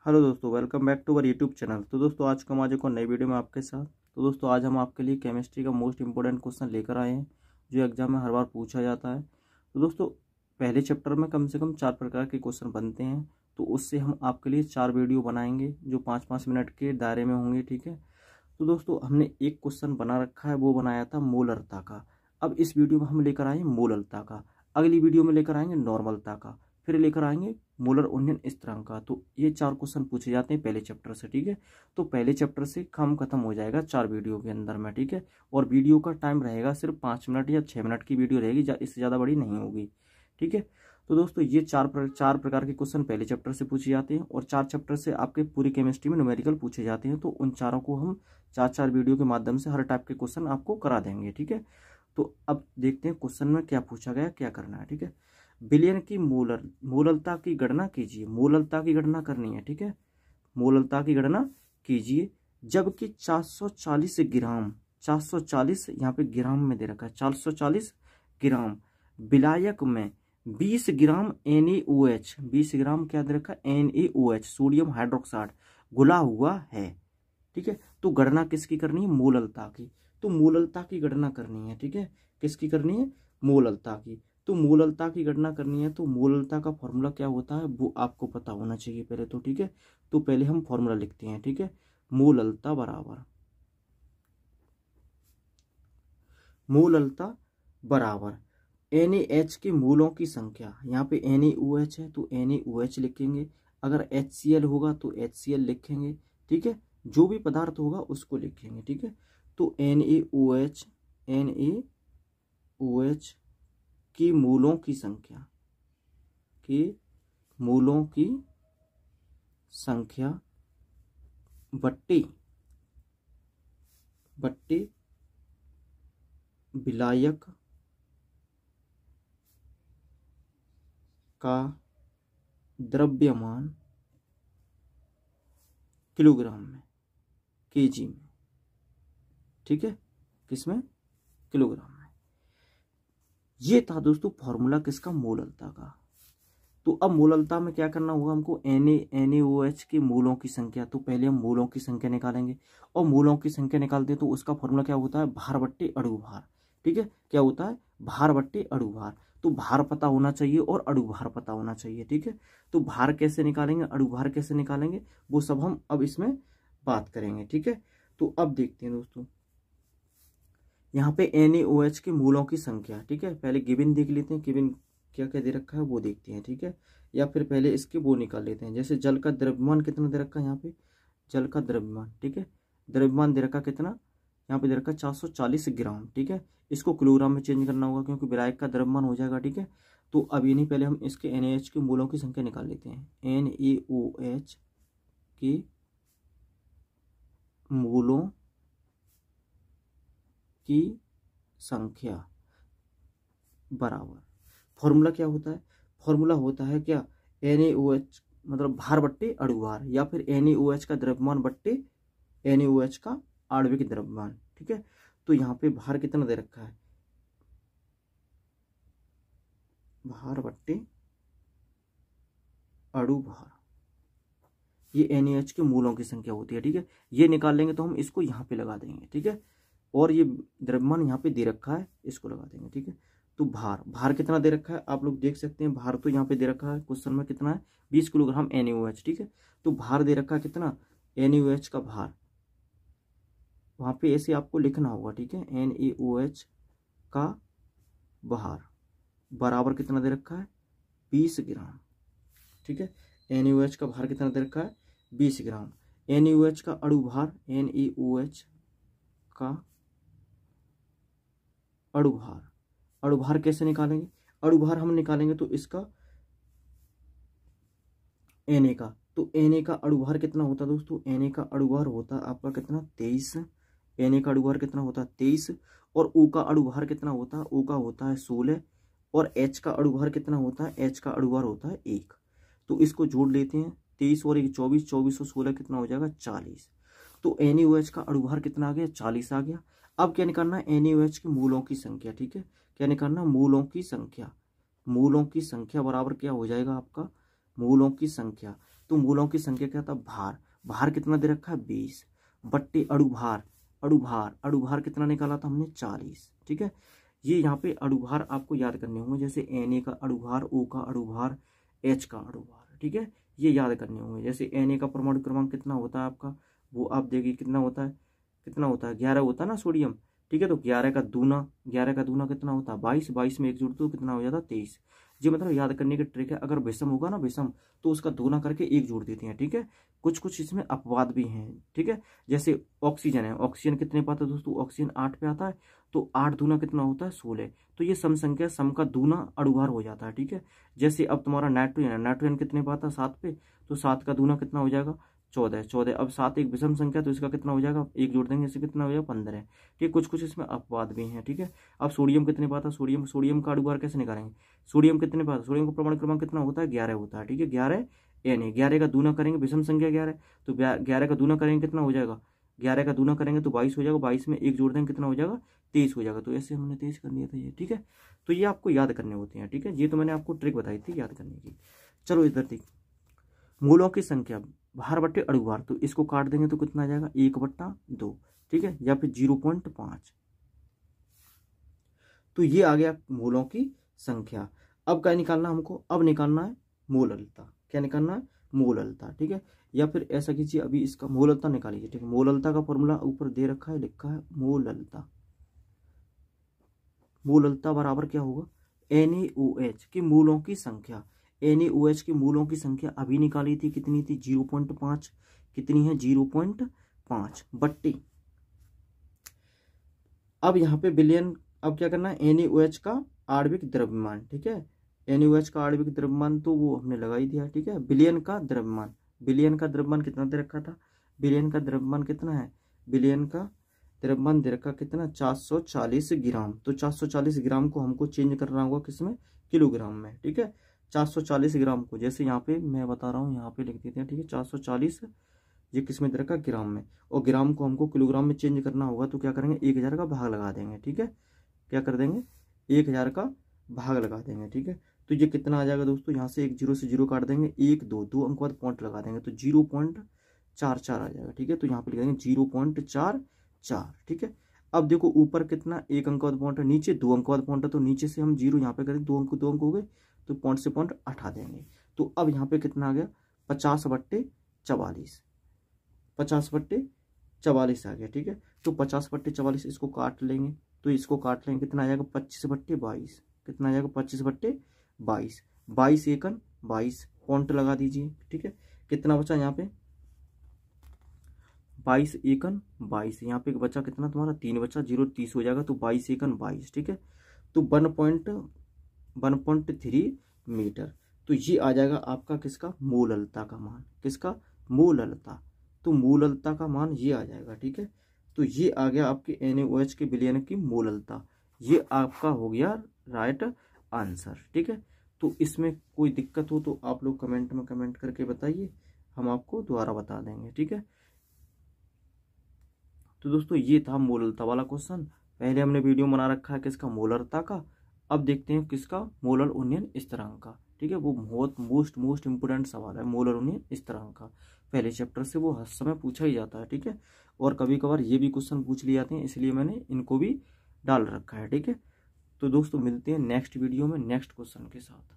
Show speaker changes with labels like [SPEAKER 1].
[SPEAKER 1] Hello दोस्तों, welcome back to our YouTube channel. तो दोस्तों आज हम आज एक और नई वीडियो में आपके साथ। तो दोस्तों आज हम आपके लिए केमिस्ट्री का मोस्ट इंपॉर्टेंट क्वेश्चन लेकर आए हैं जो एग्जाम में हर बार पूछा जाता है। तो दोस्तों पहले चैप्टर में कम से कम 4 प्रकार के क्वेश्चन बनते हैं, तो उससे हम आपके लिए 4 वीडियो बनाएंगे जो 5-5 मिनट के दायरे में होंगे, ठीक है। तो दोस्तों हमने एक क्वेश्चन बना रखा है, वो बनाया था मोलरता का। अब इस वीडियो में हम लेकर आए मोलरता का, अगली वीडियो में लेकर आएंगे नॉर्मलता का, फिर लेकर आएंगे मोलर उन्नयन स्थिरांक का। तो ये 4 क्वेश्चन पूछे जाते हैं पहले चैप्टर से, ठीक है। तो पहले चैप्टर से काम खत्म हो जाएगा 4 वीडियो के अंदर में, ठीक है। और वीडियो का टाइम रहेगा सिर्फ 5 मिनट या 6 मिनट की वीडियो रहेगी, इससे ज़्यादा बड़ी नहीं होगी, ठीक है। तो दोस्तों ये चार प्रकार के क्वेश्चन पहले चैप्टर से पूछे जाते हैं और 4 चैप्टर से आपके पूरी केमिस्ट्री में न्यूमेरिकल पूछे जाते हैं। तो उन चारों को हम 4-4 वीडियो के माध्यम से हर टाइप के क्वेश्चन आपको करा देंगे, ठीक है। तो अब देखते हैं क्वेश्चन में क्या पूछा गया, क्या करना है, ठीक है। विलयन की मोललता की गणना कीजिए। मोललता की गणना करनी है, ठीक है। मोललता की गणना कीजिए जबकि 440 ग्राम, 440 यहाँ पे ग्राम में दे रखा है, 440 ग्राम विलायक में 20 ग्राम NaOH, 20 ग्राम क्या दे रखा है, NaOH सोडियम हाइड्रोक्साइड घुला हुआ है, ठीक है। तो गणना किसकी करनी है, मोललता की। तो मोललता की गणना करनी है, ठीक है। किसकी करनी है, मोललता की। तो मोललता की गणना करनी है, तो मोललता का फॉर्मूला क्या होता है वो आपको पता होना चाहिए पहले तो, ठीक है। तो पहले हम फॉर्मूला लिखते हैं, ठीक है। मोललता बराबर NaH के मूलों की संख्या। यहाँ पे NaOH है तो NaOH लिखेंगे, अगर HCl होगा तो HCl लिखेंगे, ठीक है। जो भी पदार्थ होगा उसको लिखेंगे, ठीक है। तो NaOH की मूलों की संख्या बट्टी विलायक का द्रव्यमान किलोग्राम में, केजी में, ठीक है। किसमें, किलोग्राम में। ये था दोस्तों फॉर्मूला किसका, मोललता का। तो अब मोललता में क्या करना होगा हमको, NaOH के मूलों की संख्या। तो पहले हम मूलों की संख्या निकालेंगे और मूलों की संख्या निकालते हैं तो उसका फॉर्मूला क्या होता है, भार बट्टे अणु भार, ठीक है। क्या होता है, भार बट्टे अणु भार। तो भार पता होना चाहिए और अणु भार पता होना चाहिए, ठीक है। तो भार कैसे निकालेंगे, अणु भार कैसे निकालेंगे, वो सब हम अब इसमें बात करेंगे, ठीक है। तो अब देखते हैं दोस्तों, यहाँ पे NaOH के मूलों की संख्या, ठीक है। पहले गिवन देख लेते हैं, गिवन क्या क्या दे रखा है वो देखते हैं, ठीक है। या फिर पहले इसके वो निकाल लेते हैं, जैसे जल का द्रव्यमान कितना दे रखा है, यहाँ पे जल का द्रव्यमान, ठीक है। द्रव्यमान दे रखा कितना, यहाँ पे दे रखा 440 ग्राम, ठीक है। इसको किलोग्राम में चेंज करना होगा क्योंकि विलायक का द्रव्यमान हो जाएगा, ठीक है। तो अब ये नहीं, पहले हम इसके NaH के मूलों की संख्या निकाल लेते हैं। NaOH के मूलों की संख्या बराबर, फॉर्मूला क्या होता है, फॉर्मूला होता है क्या, NaOH मतलब भार बट्टे अणु भार, या फिर NaOH का द्रव्यमान बट्टे NaOH का आणविक द्रव्यमान, ठीक है। तो यहाँ पे भार कितना दे रखा है, भार बट्टे अणु भार, ये NaH के मूलों की संख्या होती है, ठीक है। ये निकाल लेंगे तो हम इसको यहाँ पे लगा देंगे, ठीक है। और ये द्रव्यमान यहाँ पे दे रखा है, इसको लगा देंगे, ठीक है। तो भार कितना दे रखा है आप लोग देख सकते हैं, भार तो यहाँ पे दे रखा है क्वेश्चन में कितना है, 20 किलोग्राम NaOH, ठीक है। तो भार दे रखा है कितना, NaOH का भार, वहाँ पे ऐसे आपको लिखना होगा, ठीक है। NaOH का भार बराबर कितना दे रखा है, 20 ग्राम, ठीक है। NaOH का भार कितना दे रखा है, 20 ग्राम। NaOH का अणु भार, NaOH का अणु भार, अणु भार कैसे निकालेंगे, अणु भार हम निकालेंगे तो इसका Na का, तो Na का अणु भार कितना होता है दोस्तों, Na का अणु भार होता है आपका कितना, 23। Na का अणु भार कितना होता है, 23। और O का अणु भार कितना होता है, O का होता है 16। और H का अणु भार कितना होता है, H का अणु भार होता है 1। तो इसको जोड़ लेते हैं, 23 और 1 24, 24 और 16 कितना हो जाएगा, 40। तो NaOH का अणु भार कितना आ गया, 40 आ गया। अब क्या निकालना है, NaOH के मूलों की संख्या, ठीक है। क्या निकालना, मूलों की संख्या। मूलों की संख्या बराबर क्या हो जाएगा आपका, मूलों की संख्या तो मूलों की संख्या क्या था, भार, भार कितना दे रखा है 20, बट्टे अड़ुभार, अड़ुभार, अड़ुभार कितना निकाला था हमने 40। ठीक है, ये यहाँ पे अड़ुभार आपको याद करने होंगे, जैसे Na का अड़ुभार, O का अड़ुभार, H का अड़ुभार। ठीक है, ये याद करने होंगे। जैसे Na का परमाणु क्रमांक कितना होता है आपका, वो आप देखिए कितना होता है, कितना होता है 11 होता है ना सोडियम। ठीक है, तो 11 का दूना, 11 का दूना कितना होता है 22, 22 में एक जोड़ दो कितना हो जाता है 23। ये मतलब याद करने की ट्रिक है। अगर विषम होगा ना विषम, तो उसका दूना करके एक जोड़ देते हैं। ठीक है, कुछ कुछ इसमें अपवाद भी हैं। ठीक है, जैसे ऑक्सीजन है, ऑक्सीजन कितने पे आता है दोस्तों, ऑक्सीजन 8 पे आता है, तो 8 दूना कितना होता है 16। तो ये सम संख्या, सम का दूना अड़ुभार हो जाता है। ठीक है, जैसे अब तुम्हारा नाइट्रोजन है, नाइट्रोजन कितने पे आता है 7 पे, तो 7 का दूना कितना हो जाएगा 14, 14। अब 7 एक विषम संख्या, तो इसका कितना हो जाएगा, एक जोड़ देंगे इससे कितना हो जाएगा 15। ठीक, कुछ कुछ इसमें अपवाद भी हैं। ठीक है, अब सोडियम कितने पाता, सोडियम, सोडियम का अड़ुभार कैसे निकालेंगे, सोडियम कितने पाता, सोडियम का परमाणु क्रमांक कितना होता है 11 होता है। ठीक है, 11 Na, 11 का दूना करेंगे, विषम संख्या 11, तो 11 का दूना करेंगे कितना हो जाएगा, 11 का दूना करेंगे तो 22 हो जाएगा, 22 में एक जोड़ देंगे कितना हो जाएगा 23 हो जाएगा। तो ऐसे हमने 23 कर लिया था ये। ठीक है, तो ये आपको याद करने होते हैं। ठीक है, ये तो मैंने आपको ट्रिक बताई थी याद करने की। चलो इधर देख, मूलों की संख्या भार बट्टे अड़ुभार, तो इसको काट देंगे तो कितना आ जाएगा 1/2। ठीक है, या फिर 0.5। तो ये आ गया मूलों की संख्या। अब क्या निकालना हमको, अब निकालना है मोललता। क्या निकालना है, मोललता। ठीक है, या फिर ऐसा कीजिए, अभी इसका मोललता निकालिए। ठीक है, मोललता का फॉर्मूला ऊपर दे रखा है, लिखा है मोललता। मोललता बराबर क्या होगा, NaOH की मूलों की संख्या। NaOH की मूलों की संख्या अभी निकाली थी, कितनी थी 0.5, कितनी है 0.5 बट्टे, अब यहाँ पे बिलियन, अब क्या करना है NaOH का आणविक द्रव्यमान। ठीक है, NaOH का आणविक द्रव्यमान तो वो हमने लगा ही दिया। ठीक है, बिलियन का द्रव्यमान, बिलियन का द्रव्यमान कितना दे रखा था, बिलियन का द्रव्यमान कितना है, बिलियन का द्रव्यमान दे रखा कितना 440 ग्राम। तो 440 ग्राम को हमको चेंज करना होगा किसमें, किलोग्राम में। ठीक है, 440 ग्राम को, जैसे यहाँ पे मैं बता रहा हूँ, यहाँ पे लिख देते हैं। ठीक है, 440 ये किसमें दे रखा ग्राम में, और ग्राम को हमको किलोग्राम में चेंज करना होगा, तो क्या करेंगे 1000 का भाग लगा देंगे। ठीक है, क्या कर देंगे 1000 का भाग लगा देंगे। ठीक है, तो ये कितना आ जाएगा दोस्तों, यहाँ से एक 0 से 0 काट देंगे, 1 2 2 अंक बाद पॉइंट लगा देंगे, तो 0.44 आ जाएगा। ठीक है, तो यहाँ पे लिख देंगे 0.44। ठीक है, अब देखो ऊपर कितना, एक अंक बाद पॉइंट है, नीचे 2 अंक बाद पॉइंट है, तो नीचे से हम 0 यहाँ पे करें, 2 अंक हो गए, तो पॉइंट से पॉइंट हटा देंगे। तो अब यहाँ पे कितना आ गया 50/44, 50/44 आ गया। ठीक है, तो 50/44 इसको काट लेंगे, तो इसको काट लेंगे, कितना आ जाएगा 25/22, कितना आ जाएगा 25/22, 22 एकन 22, पॉइंट लगा दीजिए। ठीक है, कितना बचा यहाँ पे 22 एकन 22, यहाँ पे बचा कितना तुम्हारा 3 बचा, 0 30 हो जाएगा, तो 22 एकन 22। ठीक है, तो 1.3 मीटर। तो ये आ जाएगा आपका किसका, मोललता का मान, किसका मोललता, तो मोललता का मान ये आ जाएगा। ठीक है, तो ये आ गया आपके NaOH के विलयन की मोललता, ये आपका हो गया राइट आंसर। ठीक है, तो इसमें कोई दिक्कत हो तो आप लोग कमेंट में कमेंट करके बताइए, हम आपको दोबारा बता देंगे। ठीक है, तो दोस्तों ये था मोललता वाला क्वेश्चन। पहले हमने वीडियो बना रखा है किसका, मोलरता का। अब देखते हैं किसका, मोलर उन्नयन स्थिरांक का। ठीक है, वो बहुत मोस्ट इंपोर्टेंट सवाल है, मोलर उन्नयन स्थिरांक का। पहले चैप्टर से वो हर समय पूछा ही जाता है। ठीक है, और कभी कभार ये भी क्वेश्चन पूछ लिए जाते हैं, इसलिए मैंने इनको भी डाल रखा है। ठीक है, तो दोस्तों मिलते हैं नेक्स्ट वीडियो में नेक्स्ट क्वेश्चन के साथ।